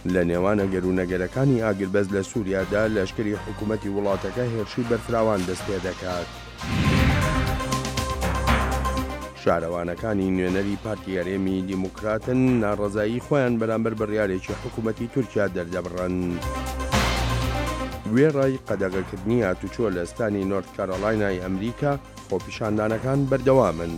لە نێوانە گەروونەگەرەکانی ئاگربەز لە سووریادا لەشکری حکوومەتی وڵاتەکە هێرشی بەرفراوان دەست پێ دەکات. شارەوانەکانی نوێنەری پارتی هەرێمی دیموکراتن ناڕەزایی خۆیان بەرامبەر بڕیارێکی حکوومەتی تورکیا دەردەبڕن. وێڕای قەدەغەکردنی هاتوچۆ لە ئێستانی نۆرت کارۆلاینای ئەمریکا خۆپیشاندانەکان بەردەوامن.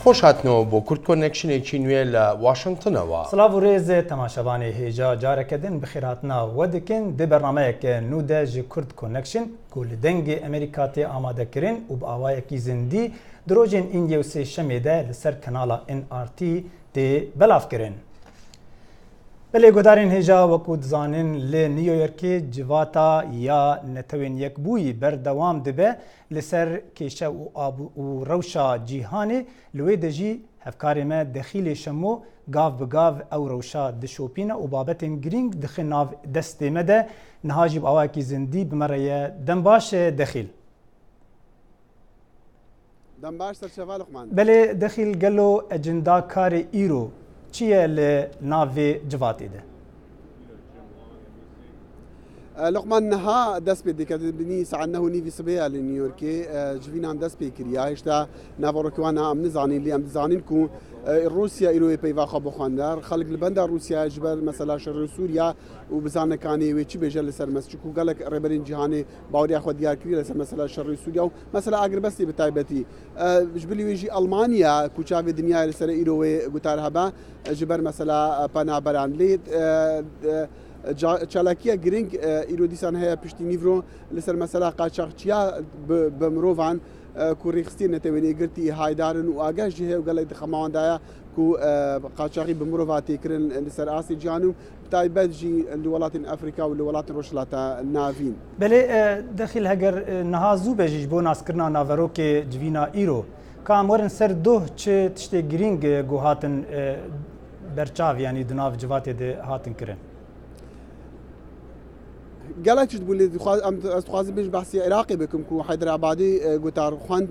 خۆش هاتنەوە بۆ کورد کۆنێکشنێکی نوێ لە واشنگتنەوە. سڵاو و رێزێ تەماشەبانی هێژا جارەکەدن بخێرهاتنا وە دکن دێ بەرنامەیەکە نودە ji کورد کۆنێکشن ku li dengê Amerîka tê amadekirin û bi awayekî zindî di rojên îndiyê û sêşemê de li ser kanala NRT tê belavkirin. Belê guhdarên hêja wekû dizanin li New Yorkê civata ya netewên yekbûyî berdewam dibe li ser kêşev û rewşa cîhanê li wê de jî hevkarê me dexîlê şemo gav bi gav ew rewşa dişopîne û babetên girîng dixin nav destê me de niha jî bi awayekî zindî bimere ye dem baş e dexîl. Dem baş serçeva Luqman. Belê dexîl gelo ecenda karê îro çi ye li navê civatê de? Luqman niha dest pê diketibinî saet neho nîvî sibêya li New Yorkê civînan dest pê kiriya hêşta naverokewan em nizanîn lê em dizanîn ku Rusya îroyê peyva xwe bixwendar xelk li benda Rusyaya ji ber mesela şerê Sûriya û bizanekanê wê çi bêje li ser mesçik û gelek rêberên cîhanê baweriya xwe diyar kiriye li ser mesela şerê Sûriya û mesela Agrbestê bi taybetî ji bilî wê jî Almanya ku çavê dinyayê li ser îro wê gutar hebe ji ber mesela penaberan lê çalakiya giring îro dîsan heye piştî nîvro li ser mesela qaçaxçiya bi mirovan ku rêxistiyê netewênê girtî haydarin û agah jî heye gelek dixemawandaya ku qaçaxî bi mirova têkirin li ser asê cihan û taybet jî li welatên Afrika û li welatên Rojhilata navîn. Belê dexîl heger niha zû be jî ji bo naskirina naverokê civîna îro ka em werin ser doh çi tiştê girîng got hatin berçav yanî di nav civatê de hatin kirin. gelek çi dibû lê ez dixwazim bêjim behsî Iraqê bikim ku Hyderabadê gutar xwend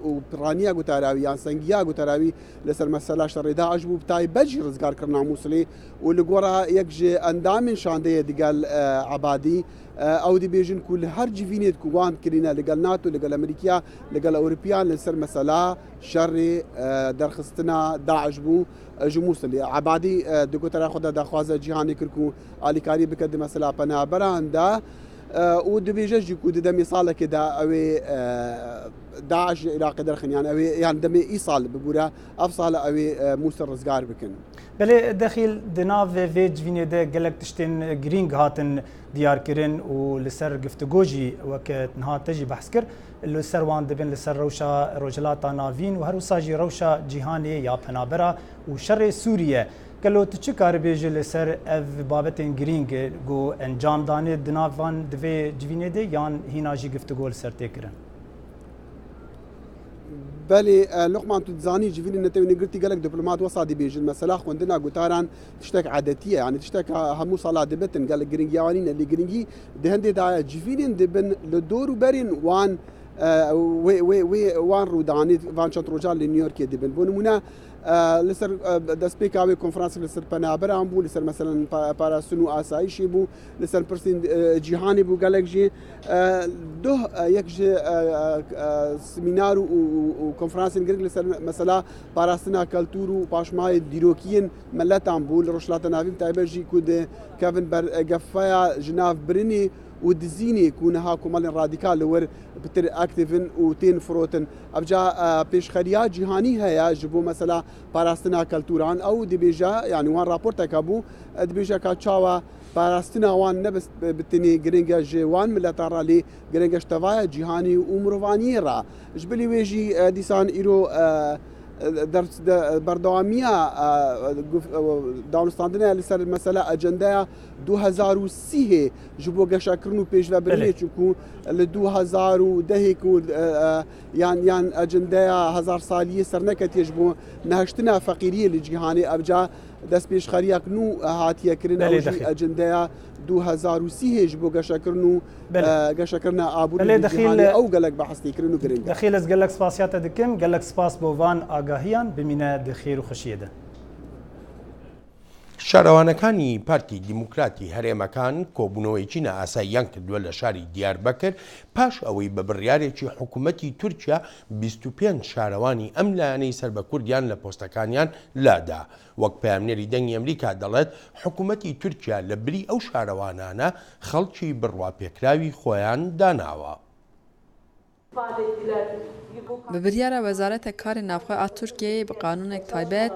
û piraniya gutarewî yan sengiya gutarewî li ser mesela şerê Daeş bû bi taybet jî rizgarkirina Musilê û li gora yek ji endamên şandeyê digel Ebadî ew dibêjin ku li her civînê ku wan kirîne li gel NATO li gel Amerîkaya li gel Ewropiyan li ser mesela şerê derxistina Daeş bû ji Musilê. Ebadî di gotara xwe de daxwaza cîhanê kir ku alîkarî bike di mesela penaberan de û dibêje jî ku di demê salekê de ew ê Daeş ji Iraqê derxin yan ew ê yan demê îsal bibûre ev sala ew ê Musil rizgar bikin. Belê dexîl di navê vê civînê de gelek tiştên girîng hatin diyarkirin û li ser giftugû jî weke niha te jî behs kir li ser wan dibin li ser rewşa rojhilata navîn û her wisa jî rewşa cîhanê ya penabera û şerê Sûriye gelo tu çi karibêje li ser ev babetên girîng got encamdanê di nav van divê civînê de yan hîna jî giftugû li ser tê kirin? Belê Luqman tu dizanî civînên netewênê girtî gelek diplomat wesa dibêjin mesela xwendina gutaran tiştek edetiye yani tiştek hemû sala dibitin gelek giringiya wanî ne lê giringî di hendê daye civînên dibin li dor û berên wan wê wan rûdanî van çend rojan li New Yorkê dibin bo nimûne li ser destpêka wê konferansê li ser penaberan bû li ser meselan parastin û asayişê bû li ser pirsên cîhanê bû gelek jî doh yek ji semînar û konferansên giring li ser mesela parastina keltûr û paşmayê dîrokiyên milletan bû li Rojhilata navîn taybet jî ku di kevin ber gefeya ji nav birinê û dizînê ku niha komelên radîkal li wir bitir aktivin û tên firotin evca pêşxeriya cîhanî heye ji bo mesela parastina keltûran ew dibêje yanî wan raporteka bû dibêje ka çawa parastina wan ne bi tenê giring e ji wan miletan ra lê giring e ji tevaya cîhanî û mirovaniyê ra ji bilî wê jî dîsan îro berdewamiya dawistandina li ser mesela acendeya 2030 ji bo geşakirin û pêşvebirinê çûku li 2010 ku yan acendeya hezar saliyê serneketiye ji bo nehiştina feqîriyê li cîhanê evca destpêşxeriyek nû hatiye kirin ew jî acendeya 2030 هێژ بۆ گەشەکردن و گەشەکردنە ئابووری ئەو گەلک بە هەستیکردن و گرنگ دەخیل ئەس گەلک سپاسیاتە دکم گەلک سپاس بۆ وان ئاگاهیان بمینە دخیر و خەشیەدە. شارەوانەکانی پارتی دیموکراتی هەرێمەکان کۆبوونەوەیکی نائاساییان کردووە لە شاری دیاربەکر پاش ئەوەی بە بڕیارێکی حکوومەتی تورکیا 25 شارەوانی ئەم لایەنەی سەر بە کوردیان لە پۆستەکانیان لادا. وەک پامنێری دەنگی ئەمریکا دەڵێت حکوومەتی تورکیا لە بری ئەو شارەوانانە خەڵکی بڕواپێکراوی خۆیان داناوە. Bi biryara Wezareta Karê Navxwe a Tirkiyeyê bi qanûnek taybet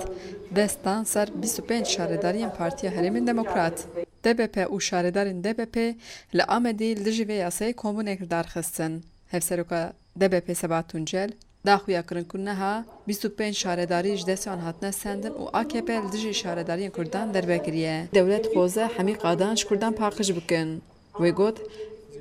destan ser 25 şaredariyên Partiya Herêmên Demokrat. DBP û şaredarên DBP li Amedê li dijî vê yasayê komûnek darxistin. Hevseroka DBP Sebat Tuncel daxuya kirin ku niha 25 şaredarî ji destê wan hatine sendin û AKP li dijî şaredariyên Kurdan dervekiriye. Dewlet xwaze hemî qadan ji Kurdan paqij bikin. Wê got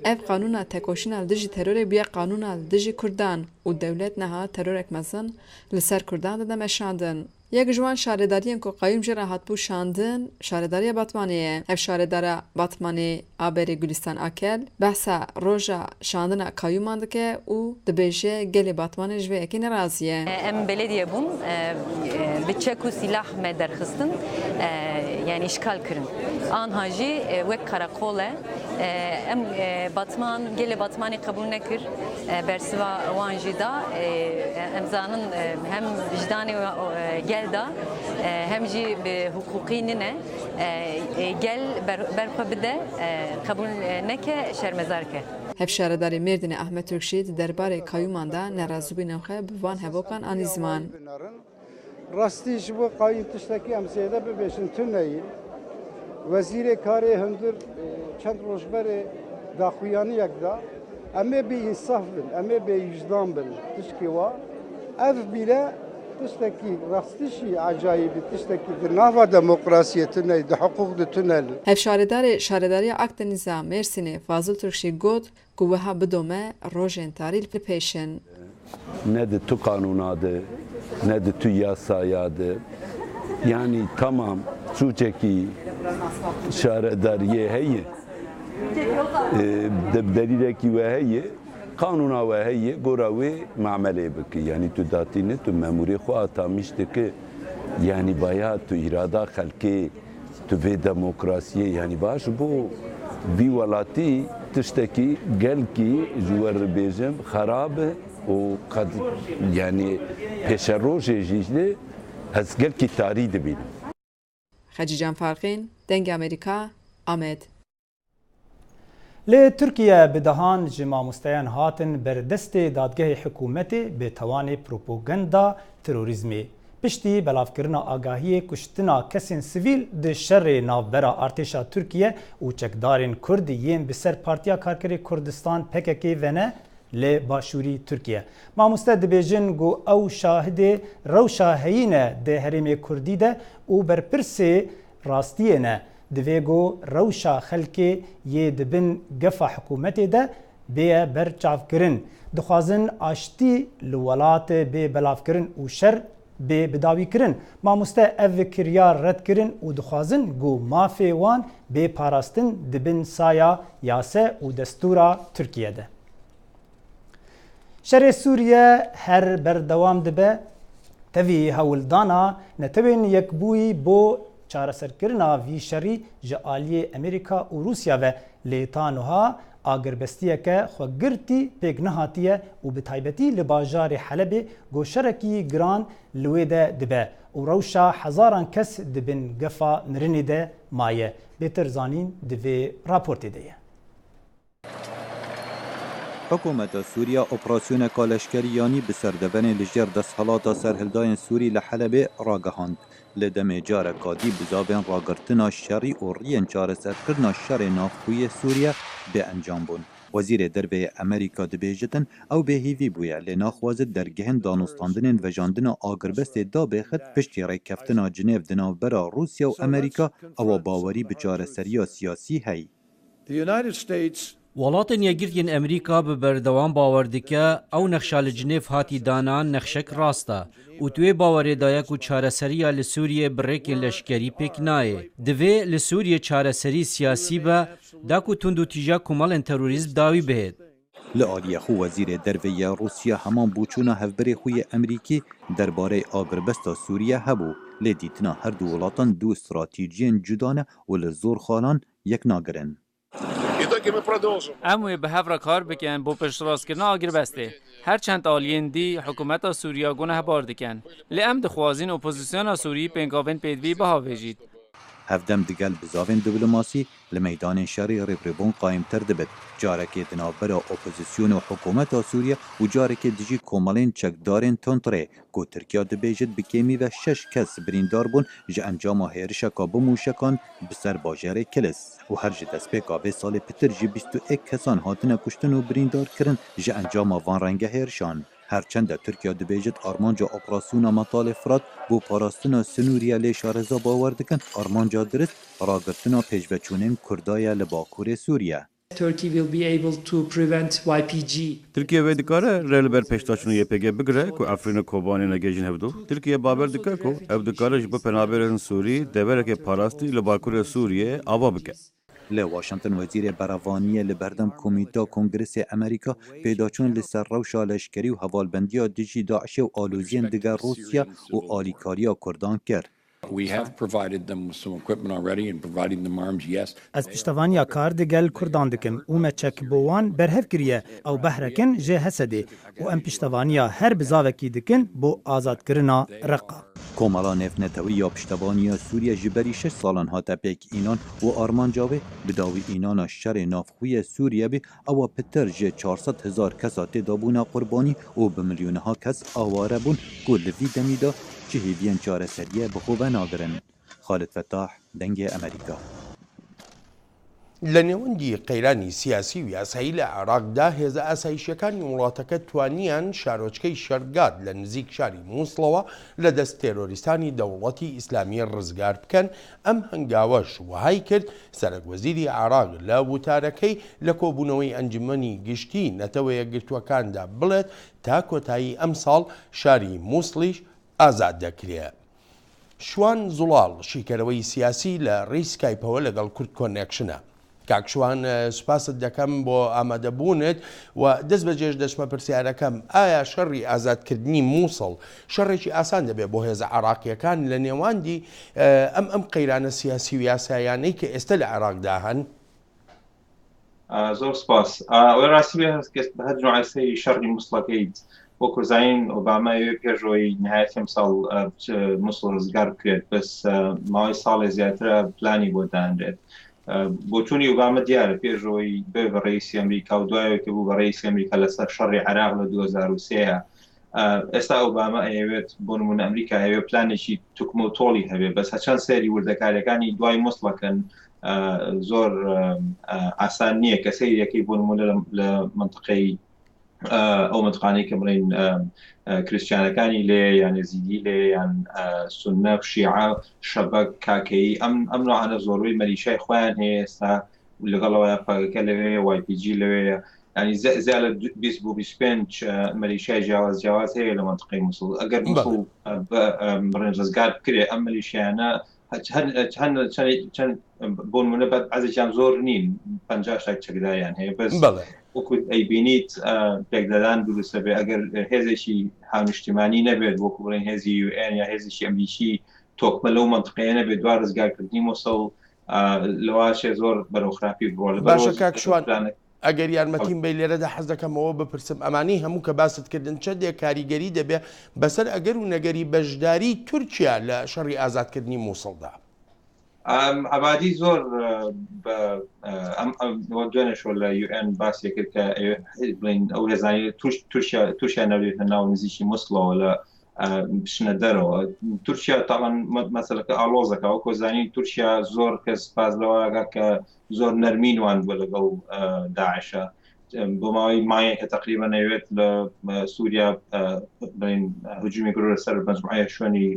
ev qanûna tekoşîna li dijî terorê bûye qanûna li dijî Kurdan û dewlet niha terorek mezin li ser Kurdan dide meşandin. Yek ji wan şaredariyên ku qayûm jê re hatbû şandin, şaredariya Batmanê ye. Ev şaredara Batmanê Aberê Gulistan Akel behsa roja şandina qayûman dike û dibêje gelê Batmanê ji vê yekê nerazî ye. Em belediye bûn bi çek û silah me derxistin yani işgal kirin. Anha jî wek karakol e em Batman gelê Batmanê qebûl nekir bersiva wan jî da em zanin hem vicdanê gel da hem jî bi hukukî nine gel berxwe bide qebûl neke şermezar ke. Hev şaredarê Mêrdînê Ahmet Türkşî di derbarê qayûman da nerazîbûnên xwe bi van hevokan anî ziman. Rastî ji bo qayûn tiştekî em sêde bibêjin tuneyî. Wezîrê Karê hundir çend rojberê daxuyaniyek da em ê bêînsaf bin, em ê bêwîjdan bin tişkî wa ev bîre tiştekî rastîşî acayîbî tiştekî di nava demokrasiyê tuneyî di hiqûq di tunelî. Hev şaredarê şaredariya Akdenîza Mêrsînê Fazıl Türkşî got ku wiha bidome rojên tarî li pêşin. Ne di tu kanûna de ne di tu yasaya de yani tamam suçekî şaredariyê heye debderekî we heye kanûna we heye gora wê memelê bikî yani tu datîne tu memûrê xwe atamiş dike yani baya tu îrada xelkê tu vê demokrasiyê yani baş bo vî welatî tiştekî gelkî ji we ribêjim xerab e û qed yani pêşerojê jî lê ez gelkî tarî dibînim. Xecican Farxîn, Dengê Amerîka, Amed. Li Tirkiye bi dehan ji mamosteyan hatin berdestê dadgehê hikûmetê bi tewanê propaganda terorîzmê. Piştî belavkirina agahiyê kuştina kesên sivîl di şerê navbera artêşa Tirkiye û çekdarên Kurdî yên bi ser Partiya Karkerê Kurdistan PKK vene li başûrî Tirkiye. Mamoste dibêjin got ew şahidê rewşa heyîne di Herêmê Kurdî de û berpirsê rastiyê ne. Divê got rewşa xelkê yê dibin gefa hikûmetê de bêye berçavkirin. Dixwazin aştî li welatê bê belavkirin û şer bê bidawîkirin. Mamoste ev vikiryar red kirin û dixwazin got mafê wan bê parastin dibin saya yase û destûra Tirkiye'de. Şerê Sûriye her berdewam dibe tevî hewildana netewên yekbûyî bo çareserkirina vî şerî ji aliyê Amerîka û Rûsya ve lêtaniha agirbestiyeke xwegirtî pêk nehatiye û bi taybetî li bajarê Helebê goşerekî giran li wê de dibe û rewşa hezaran kes dibin gefa mirinê de maye. Bêtir zanîn di vê raportê de ye. Hikûmeta Sûriya operasyoneka leşkeriyanî bi serdevenê li jêr desthelata serhildayên Sûrî li Helebê ragihand. Li demê careka dî bi zavên ragirtina şerî û riyên çareserkirina şerê navxwîyê Sûriye bêencam bûn. Wezîrê Derveyê Amerîka dibêjitin ew bêhîvî bûye lê naxwazit dergehên danûstandinên vejandina agirbestê dabêxit piştî rêkeftina Cinêv di navbera Rûsya û Amerîka ewa bawerî bi çareseriya siyasî heye. The United States وڵاتن یەکگرتین ئەمریکا بە بەردەوام باوەڕ دکە ئەو نەخشا لە جنێڤ هاتی دانان نەخشەک ڕاستە و توێ باوەڕێدایەک و چارەسەریە لە سووریە بڕێکێن لەشکەری پێک نایە دەوێ لە سووریە چارەسەری سیاسی بە داک و تونند و تیژا کۆمەڵێن تەروریزم داوی بهێت لە ئالیەخۆ وەزیرێ دەرڤەیە رووسیا هەمان بووچوونە هەفبەرێ خویە ئەمریکی دەربارەی ئابربەستە سووریە هەبوو لێ دیتنا هەردوو وڵاتان دوو استراتیجیên جودانە و لە زۆر خاڵان یەک ناگرن ئەم وێ بە هەڤرە کار بکەن بۆ پشتڕاستکردنا ئاگربەستێ هەرچەند ئالیên دî حکوومەتا سووریا گونە هەبار دکەن لێ ئەم دخوازین ئۆپۆزیسیۆنا سووری پێنگاوên پێدوی بەهاوێژیت هەفدەم دیگەل بزاوên دیبلۆماسی لە مەیدانên şerê rêbrêbûn qayîmtir dibin carekê di navbera opozîsyona û hikûmeta Sûriye û carekê dijî komelên çekdarên Tontrê ku Tirkiya dibêjit bi kêmî ve 6 kes birîndar bûn ji encama hêrişeka bimûşekan bi ser bajarê Kilis û her ji destpêka vê salê pitir jî 21 kesan hatine kuştin û birîndar kirin ji encama van renge hêrişan. Herçende Tirkiya dibêjit armanca operasyona Metalê Firat bû parastina Sinûriya lê şarêza bawer dikin armanca dirist ragirtina pêşveçûnên Kurda ye li Bakurê Sûriye. Tirkiye vê dikare rê li ber pêştaçîna YPG bigire ku Efrîna Kobanê negêjin hevdû. Tirkiye bawer dike ku ev dikare ji bo penaberên Sûrî deverekê parastî li Bakurê Sûriyê ava bike. Li Washington wezîrê beravaniyê li berdem Komîta Kongresê Amerîka pêdaçûn li ser rewşa leşkerî û hevalbendiya dijî Daişê û aloziyên diger Rûsya û alîkariya Kurdan kir. Ez piştevaniya kar digel Kurdan dikim û me çek bo wan berhev kiriye ew behrekin jê Hesedê û em piştevaniya her bizavekî dikin bo azadkirina Reqa. Komela Nefnetewiya piştevaniya Sûriye ji berî 6 salan hate pêk înan û armanca wê bi dawî înana şerê navxwîyê Sûriye bê ewa pitir ji 400,000 kesa têda bûna qurbanî û bi milyonha kes aware bûn ku li vî demî da ji hêviyên çareseriye bi xwe venagirin. Xalid Fettah, Dengê Amerîka. لە نێوەندی قەیرانی سیاسی و یاسایی لە عێراقدا هێزە ئاسایشیەکانی وڵاتەکە توانیان شارۆچکەی شەرگاد لە نزیک شاری مووسڵەوە لە دەست تێرۆریستانی دەوڵەتی ئیسلامی ڕزگار بکەن ئەم هەنگاوەش وهای کرد سەرۆکوەزیری عێراق لە وتارەکەی لە کۆبوونەوەی ئەنجومەنی گشتی نەتەوە یەکگرتووەکاندا بڵێت تا کۆتایی ئەم ساڵ شاری مووسڵیش ئازاد دەکرێت. شوان زوڵاڵ شیکەرەوەی سیاسی لە ڕێی سکایپەوە لەگەڵ کورد کۆنێکشنە. کاکشوان سوپاست دەکەم بۆ ئامادەبوونت و دەست بەجێش دەچمە پرسیارەکەم ئایا شەڕی ئازادکردنی مووسڵ شەڕێکی ئاسان دەبێت بۆ هێزە عێراقیەکان لە نێواندی ئەم قەیرانە سیاسی و یاسایانەی کە ئێستا لە عێراقدا هەن؟ زۆر سپاس ئەوەی ڕاستی بێ بە هەر نوعەسەی شەڕی مووسڵەکەیت بۆ کوزین ئۆباما پێشەوەی نهایەتی ئەم ساڵ مووسڵ ڕزگار بکرێت بەس ماوەی ساڵێ زیاترە پلانی بۆ دانرێت. بۆچوونی ئۆباما دیارە پێشەوەی بێ بە ڕئیسی ئەمریکا و دوایەوە کە بوو بە ڕئیسی ئەمریکا لەسەر شەڕی عێراق لە 2003 ئێستا ئۆباما ئەیەوێت بۆ نمونە ئەمریکا ئەوێ پلانێکی توکمە و تۆڵی هەبێت بەس هەچەند سەیری وردەکاریەکانی دوای مووسڵەکەن زۆر ئاسان نییە کە سەیرەکەی بۆ نمونە لە منطقەی ئەو منطقانەی کە بڵێن کریسچیانەکانی لێ یان نێزیدی لێ یان سونە شیعە شەبەک کاکەیی ئەم نوعانە زۆربەی مەلیشای خۆیان هەیە ئێستا لەگەڵەوە پاگەکە لەوێ YPG لەوەیە ینی زیاد لە 20 بۆ 25 مەلیشای جیاواز هەیە لە منطقەی مووسڵ ئەگەر مووسڵ بڕێن ڕزگار بکرێ ئەم مەلیشیانە چەند بۆ نمونە بەد عەزێکیان زۆر نین 50 چەکداریان هەیە بەس وەکوت ئەیبینیت پێکدەدان دروستە بێ ئەگەر هێزێکی هاونیشتیمانی نەبێت وەکو بڵێن هێزی UN یا هێزێکی ئەمریکی تۆکمە لەو منطقەیە نەبێت دوای ڕزگارکردنی مووسڵ لەواشێ زۆر بەرەوخراپی بڕۆ باشە کاکشوان ئەگەر یارمەتیم بە لێرەدا حەز دەکەمەوە بپرسم ئەمانی هەموو کە باست کردن چەندێک کاریگەری دەبێ بەسەر ئەگەر و نەگەری بەشداری تورکیا لە شەڕی ئازادکردنی مووسڵدا عبادی زۆر دوێنێشۆ لە UN باسی کرد کە بڵین ئەو هێزانی تورکیا نەبێتە ناو نزیکی مووسڵەوە لە بشنە دەرەوە تورکیا تاوان مەسەلەکە ئالۆزەکە و کۆزانی تورکیا زۆر کەس باز لەوەگە کە زۆر نەرمینوان بووە لەگەڵ داعشە بۆ ماوەی مایەکە تقریبا نەوێت لە سووریا هجومی گرۆ سەر مەجموعە شوێنی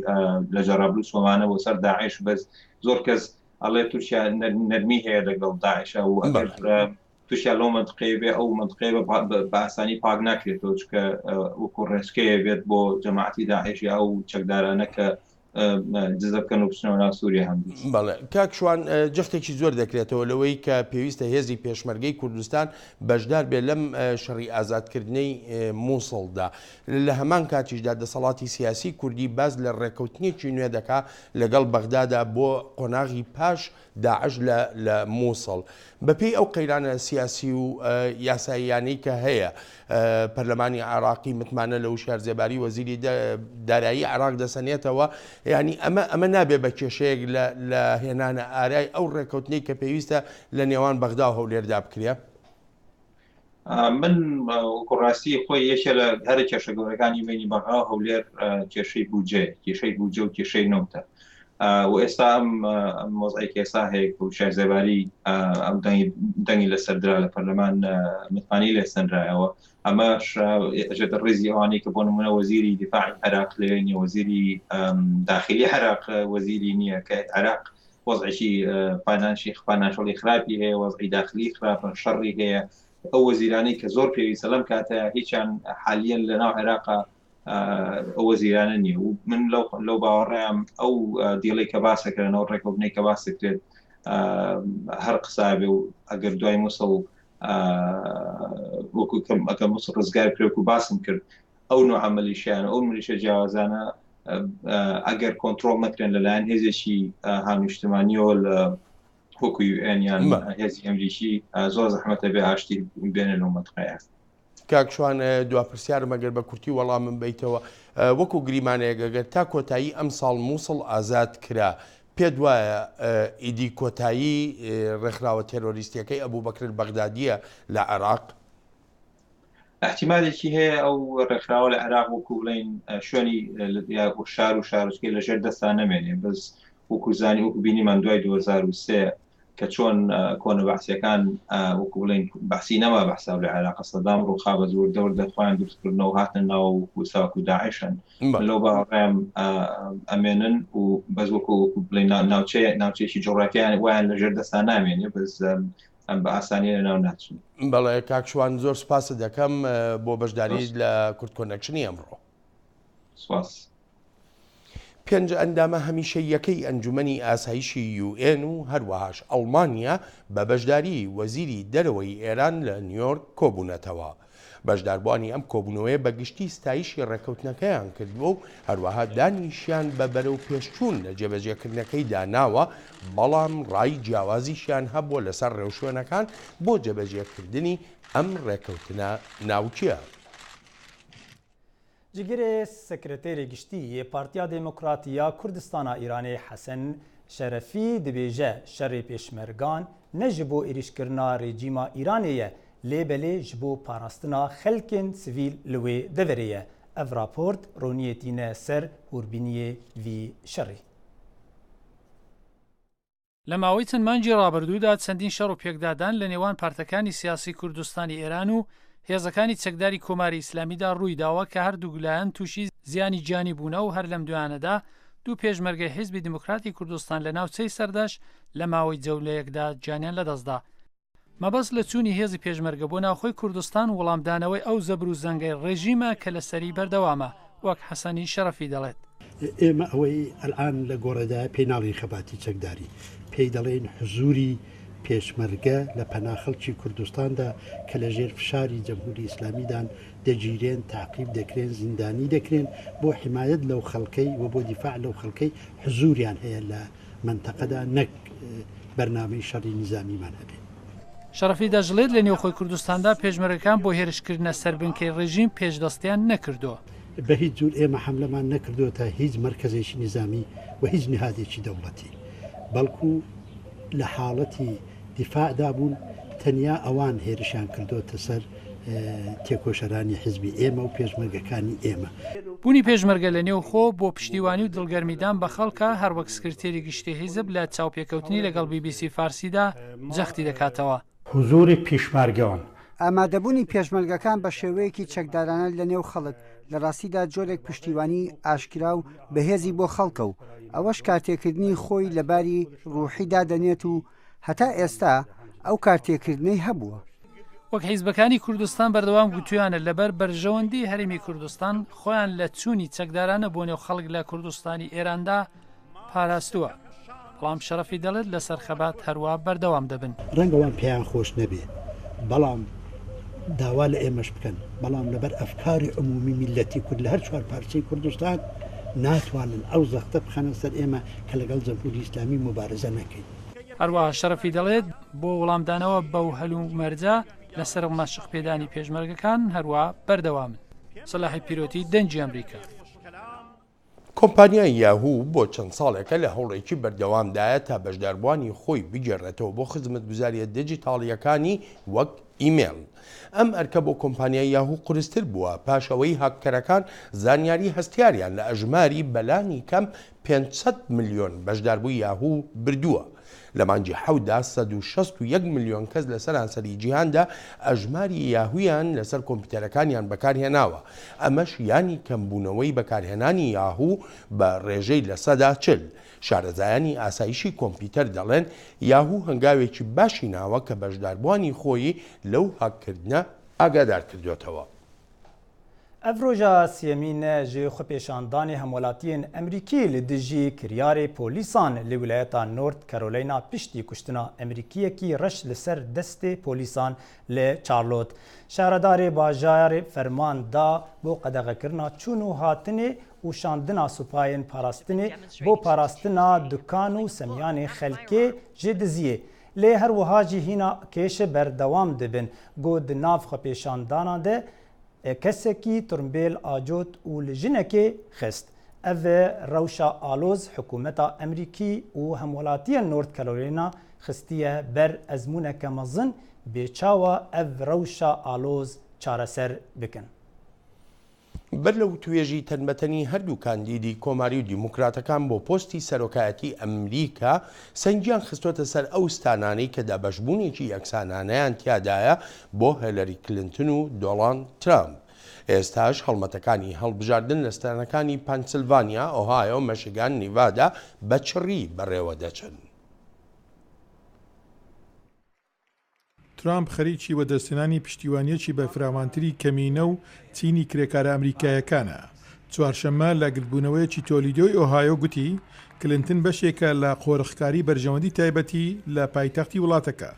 لە جەرابلوس ومانە بۆ سەر داعش بەس زۆر کەس ئەڵێ تورکیا نەرمی هەیە لەگەڵ داعشە و تووشیان لەو منطقەیە بێ ئەو منطقەیە بە ئاسانی پاک ناکرێتەوە چکە وەکو ڕێچکەیە بێت بۆ جەماعەتی داعیشی ئەو چەکدارانە کە جزە بکەن و بچنەوە ناو سووریا هەم. بەڵێ کاکشوان جەختێکی زۆر دەکرێتەوە لەوەی کە پێویستە هێزی پێشمەرگەی کوردستان بەشدار بێت لەم شەڕی ئازادکردنەی مووسڵدا. لە هەمان کاتیشدا دەسەڵاتی سیاسی کوردی باز لە ڕێکەوتنیەکی نوێ دەکا لەگەڵ بەغدادا بۆ قۆناغی پاش داعش لە مووسڵ. بەپێی ئەو قەیرانە سیاسی و یاساییانەی کە هەیە پەرلەمانی عراقی متمانە لە وشارزێباری وەزیری دارایی عراق دەسەنێتەوە، ینی ئەمە نابێ بە کێشەیەک لە هێنانە ئارای ئەو ڕێکەوتنەی کە پێویستە لە نێوان بەغدا و هەولێردا بکرێ. من ڕاستی خۆی یەکێ لە هەر کێشە گەورەکانی بینی بەغا و هەولێر کێشەی بوجێ و کێشەی نۆتە و ئێستا ئەم مۆزایەکی ئێستا هەیە و شارزێباری ئەم دەنگی لەسەردرا لە پەرلەمان متمانی لێسەنرایەوە. ئەمەش ئەژێتە ڕێزی ئەوانەی کە بۆ نمونە وەزیری دیفاعی عێراق لێنی وەزیری داخلی عێراق وەزیری نییە کە عێراق وەزعێکی فاینانشەڵی خراپی هەیە، وەزعی داخلی خراپە، شەڕی هەیە. ئەو وەزیرانەی کە زۆر پێویستە لەم کاتە هیچیان حالیەن لەناو عێراقا ئەو وەزیرانە نییە و من لەو باوەڕێم ئەو دیڵی کە باسەکردنەوە ڕێکەوتنەی کە باسەکرێت هەر قسابێ و ئەگەر دوای مووسڵ وەکە مووسڵ ڕزگار کرێک و باسم کرد ئەو نوع عملیشیانە ئەو ملیشە جیاوازانە ئەگەر کۆنتڕۆڵ نەکرێن لەلایەن هێزێکی هاونیشتمانیەوە لە وەکو UN یان هێزی ئەمریکی زۆر زەحمەتە بێ ئاشتی بێنە لەو مەتقەیە. کاکشوان دواپرسیارم ئەگەر بە کورتی وەڵام من بیتەوە وەکو گریمانەیەگەگەر تا کۆتایی ئەم ساڵ مووسڵ ئازاد کرا، پێت وایە ئیدی کۆتایی ڕێکخراوە تێرۆریستیەکەی ئەبوو بەکر بەغدادیە لە عێراق؟ احتیمالێکی هەیە ئەو ڕێکخراوە لە عێراق وەکو بڵین شوێنی شار و شارچکەی لەژێر دەستا نەمێنێ، بەس وەکو زانی وەکو بینیمان دوای 2023 کە چۆن کۆنە بەحسیەکان وەکو بڵین بەحسی نەما بەحسا لە عێراق سەدام ڕووخا بە زۆر دەور دەخوایان دروستکردنەوە هاتن ناو وساک و داعشن لەو باڕێم ئەمێنن و بەس وەکو بڵین ناوچەیەکی جۆڕافیان وایان لەژێر دەستا نامێنێ، بەس ئەم بە ئاسانی لەناو ناچن. بەڵێ کاکشوان زۆر سپاس دەکەم بۆ بەشداری لە کورد کۆنەکشنی ئەمڕۆ. سپاس. پێنج ئەندامە هەمیشەیەکەی ئەنجومەنی ئاسایشی UN و هەروەهاش ئەڵمانیا بە بەشداری وەزیری دەرەوەی ئێران لە نیویۆرک کۆبوونەتەوە. بەشداربووانی ئەم کۆبوونەوەی بەگشتی ستایشی ڕێکەوتنەکەیان کردووە و هەروەها دانیشیان بە بەرەو پێشچوون لە جێبەجێکردنەکەی داناوە، بەڵام ڕای جیاوازیشیان هەبووە لەسەر ڕێوشوێنەکان بۆ جێبەجێکردنی ئەم ڕێکەوتنە ناوچیە. جگرê sekreterê giştî yê Partiya Demokratî ya Kurdistana Îranê Hesen Şerefî dibêje şerê pêşmergan ne ji bo êrişkirina rejîma Îranê ye lêbelê ji bo parastina xelkên sivîl li wê deverê ye. Ev raport roniyetîne ser hûrbîniyê vî şerê. لە ماوەی چەند مانگی ڕابردوودا چەندین شەڕ و پێکدادان لە نێوان پارتەکانی سیاسی کوردستانی ئێران و هێزەکانی چەکداری کۆماری ئیسلامیدا ڕووی داوە کە هەردوو گولایەن تووشی زیانی جانی بوونە و هەر لەم دوانەدا دوو پێشمەرگە حیزبی دیموکراتی کوردستان لە ناوچەی سەردەش لە ماوەی جەولەیەکدا جانیان لەدەستدا. مەبەست لە چوونی هێزی پێشمەرگە بۆ ناوخۆی کوردستان وەڵامدانەوەی ئەو زەبر و زەنگەی ڕێژیمە کە لە سەری بەردەوامە وەک حەسەنی شەرەفی دەڵێت. ئێمە ئەوەی ئەلعان لە گۆڕەدا پێناڵی خەباتی چەکداری پێی دەڵێن حزوری پێشمەرگە لە پەناخەڵکی کوردستاندا کە لە ژێر فشاری جەمهوری ئیسلامیدان دەگیرێن، تاقیب دەکرێن، زیندانی دەکرێن بۆ حمایەت لەو خەڵکەی و بۆ دیفاع لەو خەڵکەی حزوریان هەیە لە منتەقەدا نەک بەرنامەی شەڕی نظامیمان هەبێت. شەرەفی دەژڵێت لە نێوخۆی کوردستاندا پێشمەرگەکان بۆ هێرشکردنە سەربنکەی ڕێژیم پێشدەستیان نەکردووە. بە هیچ جور ئێمە حملەمان نەکردووە تا هیچ مرکزێکی نظامی و هیچ نهادێکی دەوڵەتی، بەڵکو لە حاڵەتی دیفاعدا بوون تەنیا ئەوان هێرشیان کردوتە سەر تێکۆشەرانی حزبی ئێمە و پێشمەرگەکانی ئێمە. بوونی پێشمەرگە لە نێو خۆ بۆ پشتیوانی و دڵگەرمیدان بە خەڵکە هەروەک سکرتێری گشتی حیزب لە چاوپێکەوتنی لەگەڵ BBC فارسیدا جەختی دەکاتەوە. حضوری پیشمەرگەوان ئامادەبوونی پێشمەرگەکان بە شێوەیەکی چەکدارانە لە نێو خەڵک لە ڕاستیدا جۆرێک پشتیوانی ئاشکرا و بەهێزی بۆ خەڵکە و ئەوەش کارتێکردنی خۆی لەباری ڕوحیدا دەنێت و هەتا ئێستا ئەو کارتێکردنەی هەبووە. وەک حیزبەکانی کوردستان بەردەوام گوتویانە لەبەر بەرژەوەندی هەرێمی کوردستان خۆیان لە چوونی چەکدارانە بۆ نێو خەڵک لە کوردستانی ئێراندا پاراستووە. بەڵام شەرەفی دەڵێت لەسەر خەبات هەروە بەردەوام دەبن. ڕەنگەوان پێیان خۆش نەبێ، بەڵام داوا لە ئێمەش بکەن، بەڵام لەبەر ئەفکاری عمومی میلەتی کورد لە هەر چوار پارچەی کوردستان ناتوانن ئەو زەختە بخەنە سەر ئێمە کە لەگەڵ جەمهوری ئیسلامی مبارزە نەکەین. هەروەها شەرەفی دەڵێت بۆ وەڵامدانەوە بەو هەلوو مەرجە لەسەر مەشق پێدانی پێشمەرگەکان هەروە بەردەوامن. سەلاحی پیرۆتی دەنجی ئەمریکا. کۆمپانیای یاهوو بۆ چەند ساڵێکە لە هەوڵێکی بەردەوامدایە تا بەشداربوانی خۆی بگێڕێتەوە بۆ خزمەتگوزاریە دیجیتاڵیەکانی وەک ئیمێل. ئەم ئەرکە بۆ کۆمپانیای یاهوو قورستر بووە پاشەوەی هاکەرەکان زانیاری هەستیاریان لە ئەژماری بەلانی کەم 500 ملیۆن بەشداربووی یاهوو بردووە. لە مانگی حەوتدا 161 ملیۆن کەس لە سەرانسەری جیهاندا ئەژماری یاهویان لەسەر کۆمپیوتەرەکانیان بەکارهێناوە. ئەمەش ینی کەمبوونەوەی بەکارهێنانی یاهوو بە ڕێژەی لە 140. شارەزایانی ئاسایشی کۆمپیوتەر دەڵێن یاهوو هەنگاوێکی باشی ناوە کە بەشداربوانی خۆی لەو هاکردنە ئاگادار کردوێتەوە. ئەڤڕۆژە سێمینە ژێ خۆپێشاندانی هەموڵاتیên ئەمریکی لە دژی کریارê پۆلیسان لە ویلایەتا نۆرت کەرۆلەینا پشتی کوشتنا ئەمریکیەکی ڕەش لەسەر دەستێ پۆلیسان لە چارلۆت. شارەدارê باژارê فەرمان دا بۆ قەدەغەکردنا چوون و هاتنê û şandina supayên parastinê بۆ parastina dukan û semyanê xelkê ji diziyê. Lê her wiha jî hîna kêşe berdewam dibin got di nav xwepêşandanan de kesekî turbêl acot û li jinekê xist. Ev e rewşa aloz hikûmeta Emerîkî û hemwelatiyên North Carolina xistiye ber ezmûneke mezin bêçawa ev rewşa aloz çareser bikin. بەر لەو توێژی تەنبەتەنی هەردوو کاندیدی کۆماری و دیموکراتەکان بۆ پۆستی سەرۆکایەتی ئەمریکا سەنگیان خستۆتە سەر ئەو ستانانەی کە دابەشبوونێکی یەکسانانەیان تیادایە بۆ هێلەری کلنتن و دۆناڵد ترامپ. ئێستاش هەڵمەتەکانی هەڵبژاردن لە ستانەکانی پەنسیلڤانیا، ئۆهایۆ، مەشیگان، نیڤادا بەچڕی بەڕێوە دەچن. ترامپ خەریکی وەدەستێنانی پشتیوانیەکی بە فراوانتری کەمینە و چینی کرێکارە ئەمریکایەکانە. چوارشەممە لە گرتبوونەوەیەکی تۆلیدۆی ئۆهایۆ گوتی کلنتن بەشێکە لە قۆرخکاری بەرژەوەندی تایبەتی لە پایتەختی وڵاتەکە.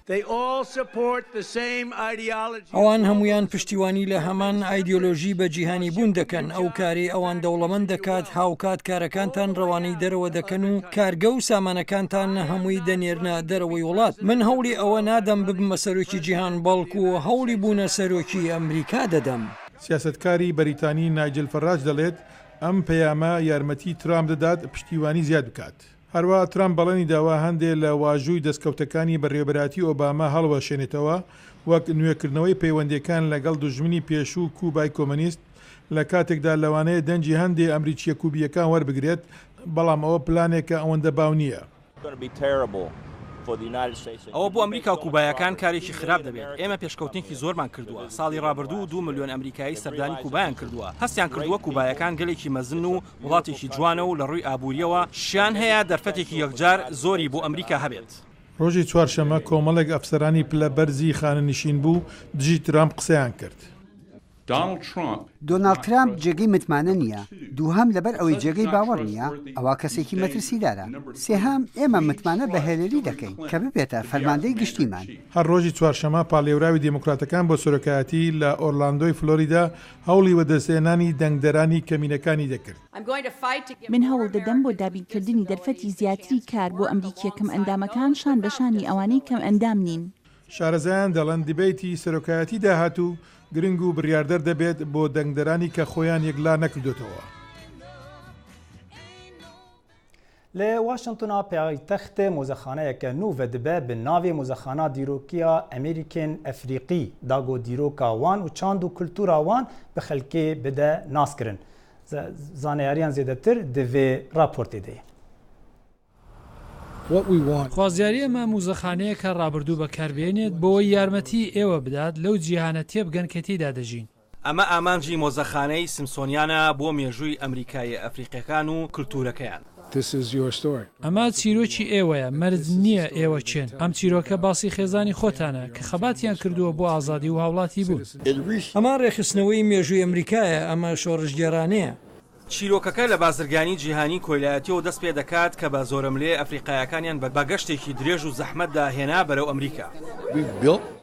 ئەوان هەمویان پشتیوانی لە هەمان ئایدۆلۆژی بە جیهانی بوون دەکەن. ئەو کارێ ئەوان دەوڵەمەند دەکات هاوکات کارەکانتان ڕەوانەی دەرەوە دەکەن و کارگە و سامانەکانتان هەمووی دەنێرنە دەرەوەی وڵات. من هەوڵی ئەوە نادەم ببمە سەرۆکی جیهان بەڵکو و هەوڵی بوونە سەرۆکی ئەمریکا دەدەم. سیاسەتکاری بەریتانی نایجل فەراج دەڵێت ئەم پەیامە یارمەتی ترامپ دەدات پشتیوانی زیاد بکات. هەروە ترامپ بەڵێنی داوا هەندێک لە واژووی دەستکەوتەکانی بەڕێوەبەراتی ئۆباما هەڵوەشێنێتەوە وەک نوێکردنەوەی پەیوەندیەکان لەگەڵ دوژمنی پێشوو کوبای کۆمەنیست لە کاتێکدا لەوانەیە دەنجی هەندێک ئەمریکیە کوبیەکان وەربگرێت، بەڵام ئەوە پلانێکە ئەوەندە باو نییە. ئەوە بۆ ئەمریکا و کوبایەکان کارێکی خراپ دەبێت. ئێمە پێشکەوتنێکی زۆرمان کردووە. ساڵی ڕابردوو 2 ملیۆن ئەمریکایی سەردانی کوبایان کردووە. هەستیان کردووە کوبایەکان گەلێکی مەزن و وڵاتێکی جوانە و لە ڕووی ئابووریەوە شیان هەیە دەرفەتێکی یەکجار زۆری بۆ ئەمریکا هەبێت. ڕۆژی چوارشەمە کۆمەڵێک ئەفسەرانی پلە بەرزی خانەنشین بوو دژی ترامپ قسەیان کرد. دۆناڵد ترامپ جێگەی متمانە نییە. دووهەم لەبەر ئەوەی جێگەی باوەڕ نییە، ئەوە کەسێکی مەترسیدارە. سێهەم ئێمە متمانە بە هێلەری دەکەین کە ببێتە فەرماندەی گشتیمان. هەر ڕۆژی چوارشەمە پاڵێوراوی دیموکراتەکان بۆ سەرۆکایەتی لە ئۆرلاندۆی فلۆریدا هەوڵی وەدەستێنانی دەنگدەرانی کەمینەکانی دەکرد. من هەوڵ دەدەم بۆ دابینکردنی دەرفەتی زیاتری کار بۆ ئەمریکیە کەم ئەندامەکان شان بەشانی ئەوانەی کەم ئەندام نین. شارەزایان دەڵێن دیبێتی سەرۆکایەتی داهاتوو گرنگ و بڕیاردەر دەبێت بۆ دەنگدەرانی کە خۆیان یەکلا نەکردوێتەوە. لە واشنگتۆنا پایتەختە مۆزەخانەیەکە نو دەبێ بە ناوی مۆزەخانە دیرۆکیە ئەمریکن ئەفریقی داگۆ دیرۆکا وان و چاند و کولتورا وان بە خەلکێ بدە ناسکردن. زانیاریان زیاتر دەوێ راپۆرتێ دێ. خوازیاری ئەمە موزەخانەیە کە ڕابردوو بەکاربێنێت بۆی یارمەتی ئێوە بدات لەو جیهانە تێبگەن کە تێدا دەژین. ئەمە ئامانجی مۆزەخانەی سمسۆنیانە بۆ مێژووی ئەمریکای ئەفریقیەکان و کللتورەکەیان. ئەمە چیرۆکی ئێوەیە مەرج نییە ئێوە چێن ئەم چیرۆکە باسی خێزانی خۆتانە کە خەباتیان کردووە بۆ ئازادی و هاوڵاتی بوون ئەمە ڕێخستنەوەی مێژووی ئەمریکایە ئەمە شۆڕژگێرانەیە چیرۆکەکە لە بازرگانی جیهانی کۆیلایەتیەوە دەست پێ دەکات کە بە زۆرەملێ ئەفریقایەکانیان بە گەشتێکی درێژ و زەحمەتدا هێنا بەرەو ئەمریکا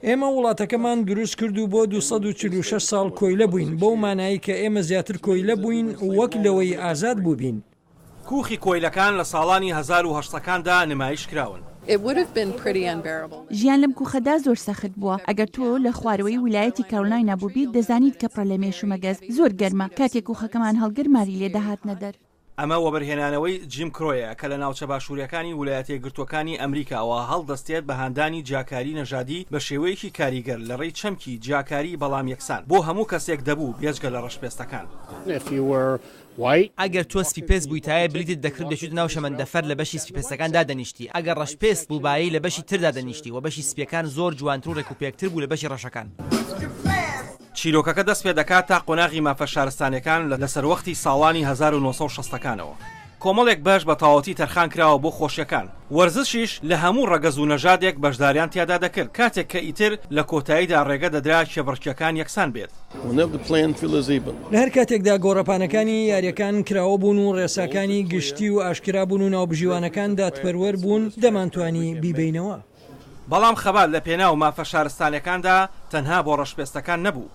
ئێمە وڵاتەکەمان دروست کرد و بۆ 246 ساڵ کۆیلە بووین بەو مانایی کە ئێمە زیاتر کۆیلە بووین وەک لەوەی ئازاد بووبین کوخی کۆیلەکان لە ساڵانی 1970دا نمایش کراون ژیان لەم کوخەدا زۆر سەخت بووە ئەگەر تۆ لە خوارەوەی ویلایەتی کارۆلاینا بووبیت دەزانیت کە پڕە لە مێشومەگەز زۆر گەرمە کاتێک کوخەکەمان هەڵگەرماری لێ دەهاتنە دەر ئەمە وەبەرهێنانەوەی جیم کرۆیە کە لە ناوچە باشووریەکانی ویلایەتە یەکگرتووەکانی ئەمریکاوە هەڵدەستێت بە هاندانی جیاکاری نەژادی بە شێوەیەکی کاریگەر لە ڕێی چەمکی جیاکاری بەڵام یەکسان بۆ هەموو کەسێک دەبوو بێجگە لە ڕەشپێستەکان ئەگەر تۆ سپیپێست بوویتایە بلیتت دەکرد دەچوت ناو شەمەندەفەر لە بەشی سپیپێستەکاندا دەنیشتی ئەگەر ڕەشپێست بووبایی لە بەشی تردا دەنیشتی و بەشی سپیەکان زۆر جوانتر و ڕێکوپێکتر بوو لە بەشی ڕەشەکان چیرۆکەکە دەست پێ دەکات تا قۆناغی مافە شارستانەکان لە سەروەختی ساڵانی 1960ەکانەوە کۆمەڵێک بەش بە تاوەتی تەرخان کراوە بۆ خۆشیەکان وەرزشیش لە هەموو ڕەگەز و نەژادێک بەشداریان تیادا دەکرد کاتێک کە ئیتر لە کۆتاییدا ڕێگە دەدرا کێبڕکیەکان یەکسان بێت لە هەر کاتێکدا گۆڕەپانەکانی یاریەکان کراوە بوون و ڕێساکانی گشتی و ئاشکرا بوون و ناوبژیوانەکان دادپەروەر بوون دەمانتوانی بیبینەوە بەڵام خەبات لە پێناو مافە شارستانەکاندا تەنها بۆ ڕەشپێستەکان نەبوو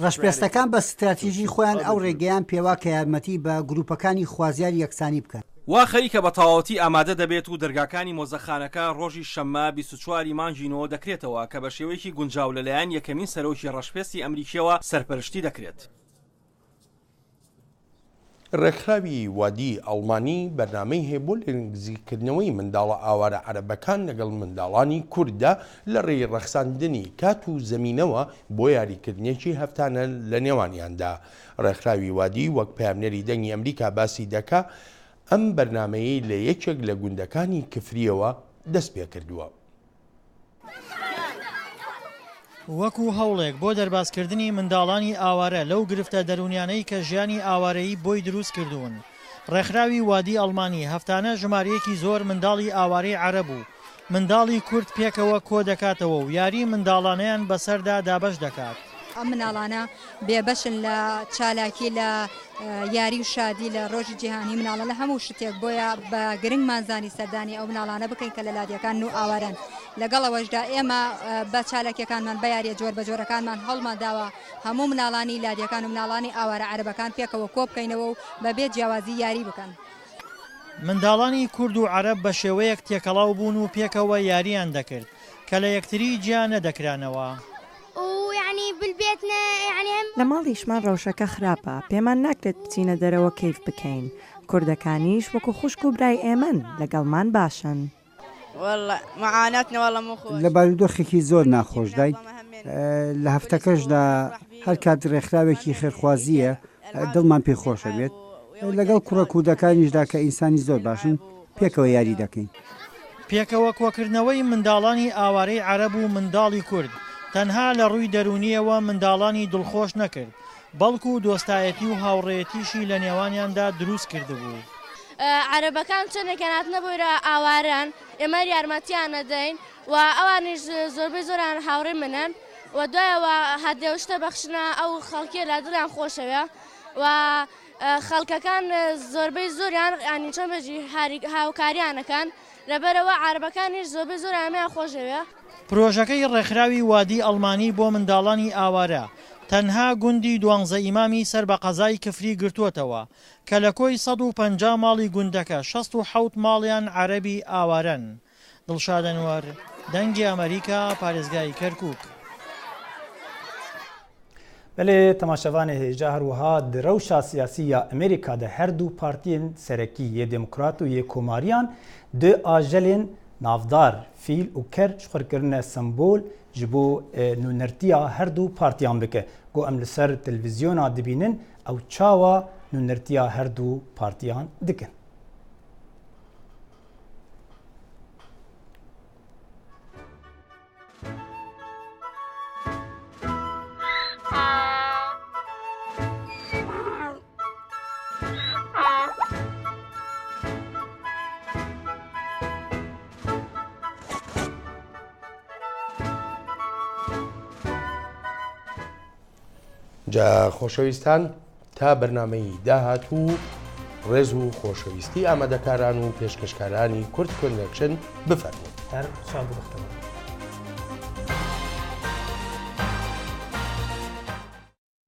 ڕەشپێستەکان بە ستراتیژی خۆیان ئەو ڕێگەیان پێوا کە یارمەتی بە گروپەکانی خوازیار یەکسانی بکەن وا خەریکە بە تەواوەتی ئامادە دەبێت و دەرگاکانی مۆزەخانەکە ڕۆژی شەممە 24 مانجینەوە دەکرێتەوە کە بە شێوەیەکی گونجاو لەلایەن یەکەمین سەرۆکی ڕەشپێستی ئەمریکیەوە سەرپەرشتی دەکرێت ڕێکخراوی وادی ئەڵمانی بەرنامەی هەیە بۆ لەنزیکردنەوەی منداڵە ئاوارە عەرەبەکان لەگەڵ منداڵانی کورددا لە ڕێی ڕەخساندنی کات و زەمینەوە بۆ یاریکردنێکی هەفتانە لە نێوانیاندا ڕێکخراوی وادی وەک پامنەری دەنگی ئەمریکا باسی دەکا ئەم بەرنامەیە لە یەکێک لە گوندەکانی کفریەوە دەست پێ کردووە وەکو هەوڵێک بۆ دەرباسکردنی منداڵانی ئاوارە لەو گرفتە دەرونیانەی کە ژیانی ئاوارەیی بۆی دروست کردوون ڕێکخراوی وادی ئەڵمانی هەفتانە ژمارەیەکی زۆر منداڵی ئاوارەی عەرەب و منداڵی کورد پێکەوە کۆ دەکاتەوە و یاری منداڵانەیان بەسەردا دابەش دەکات ئەم مناڵانە بێبەشن لە چالاکی لە یاری و شادی لە ڕۆژی جیهانی مناڵە لە هەموو شتێک بۆیە بە گرنگ مانزانی سەردانی ئەو مناڵانە بکەین کە لە لادیەکان و ئاوارن لەگەڵەوەشدا ئێمە بە چالاکیەکانمان بە یاریە جۆر بە جۆرەکانمان هەڵمان داوە هەموو مناڵانی لادیەکان و مناڵانی ئاوارە عەرەبەکان پێکەوە کۆ بکەینەوە و بەبێ جیاوازی یاری بکەن منداڵانی کورد و عەرەب بە شێوەیەک تێکەڵاو بوون و پێکەوە یاریان دەکرد کە لە یەکتری گیان نەدەکرانەوە لە ماڵیشمان ڕەوشەکە خراپە پێمان ناکرێت بچینە دەرەوە کەیف بکەین کوردەکانیش وەکو خوشک و برای ئێمەن لەگەڵمان باشن لە بارودۆخێکی زۆر ناخۆش داین لە هەفتەکەشدا هەر کات ڕێکخراوێکی خێرخوازیە دڵمان پێخۆشە بێت لەگەڵ کوڕە کوردەکانیشدا کە ئینسانی زۆر باشن پێکەوە یاری دەکەین پێکەوە کۆکردنەوەی منداڵانی ئاوارەی عەرەب و منداڵی کورد تەنها لە ڕووی دەرونیەوە منداڵانی دڵخۆش نەکرد بەڵکو دۆستایەتی و هاوڕێیەتیشی لە نێوانیاندا دروست کردبوو عەرەبەکان چۆنێکەنات نەبوویرە ئاواران ئێمە یارمەتیان نەدەین و ئەوانیش زۆربەی زۆران هاوڕێ منن و دوایەوە هەردێوشتە بەخشنە ئەو خەڵکی لە دڵیان خۆشەوە و خەڵکەکان زۆربەی زۆریان ئانی چۆن بەجی هاوکاریانەکان لەبەرەوە عەرەبەکانیش زۆربەی زۆرانیان خۆشەوە پرۆژەکەی ڕێکخراوی وادی ئەڵمانی بۆ منداڵانی ئاوارە تەنها گوندی 12 ئیمامی سەر بە قەزای کفری گرتووەتەوە کە لە کۆی 150 ماڵی گوندەکە 67 ماڵیان عەرەبی ئاوارەن دڵشادەنوەر دەنگی ئەمریکا پارێزگای کەرکووک بەێ تەماشەوانێ هێژا هەروەها درەوشا سیاسیە ئەمریکا دە هەردوو پارتیên سەرەکی یê دموکرات و یê کۆماریان di ajelên navdar fîl û ker xwirkirine sembol ji bo nûnertiya herdû partiyan bike got em li ser televîzyona dibînin ew çawa nûnertiya herdû partiyan dikin. جا خۆشەویستان تا بەرنمەی داهات و ڕێز و خۆشەویستی ئامادەکاران و پێشکەشکارانی کورد کۆنێکشن بفەرمون. هەر شاد بەختەوە.